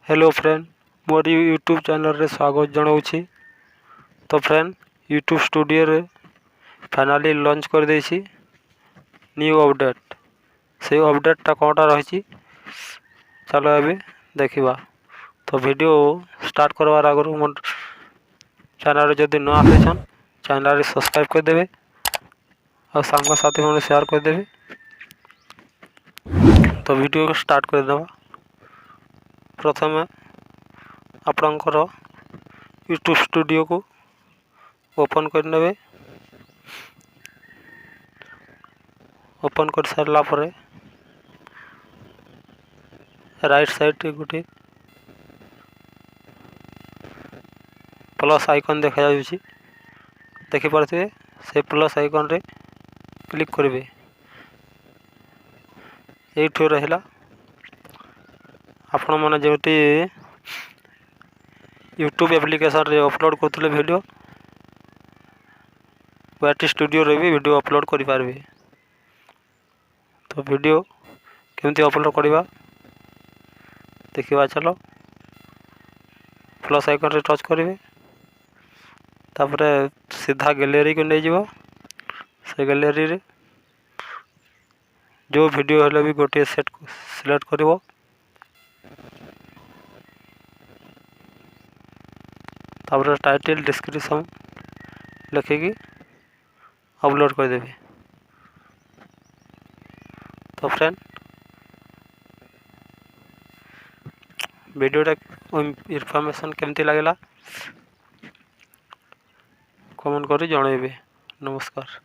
Hello friend, मोर YouTube channel रे स्वागत जनाऊँगी। तो फ्रेंड, यूट्यूब स्टूडियो रे फाइनाली लॉन्च कर देछि न्यू अपडेट। से अपडेटटा कौनटा रही चलो अभी देखा। तो वीडियो स्टार्ट करवार आगु मोर चैनल जदि न आसन चैनल सब्सक्राइब करदे और सांग साथी मैंने शेयर करदे। तो वीडियो को स्टार्ट करदे। प्रथम आपणकर यूट्यूब स्टूडियो को ओपन करने। ओपन कर सारा पर राइट साइड गोटे प्लस आइकन देखा देखिपे से प्लस आइकन रे क्लिक करेंगे। ये रहा आपण मैंने जोटी यूट्यूब एप्लिकेशन रे अपलोड करते वीडियो वाटी स्टूडियो रे भी वीडियो अपलोड करि पारबे। तो वीडियो केमती अपलोड करवा देखा। चलो प्लस आइकन रे टच करेंगे, तापर सीधा गैलरी को नहीं जाव। से गैलरी रे जो वीडियो हेले भी गोटे सेट सिलेक्ट करिवो। तापर टाइटल डिस्क्रिप्शन लिखिकी अपलोड कर देबे। तो फ्रेंड, वीडियोटा इनफॉरमेशन केमती लगला कमेंट करी जनइबे। नमस्कार।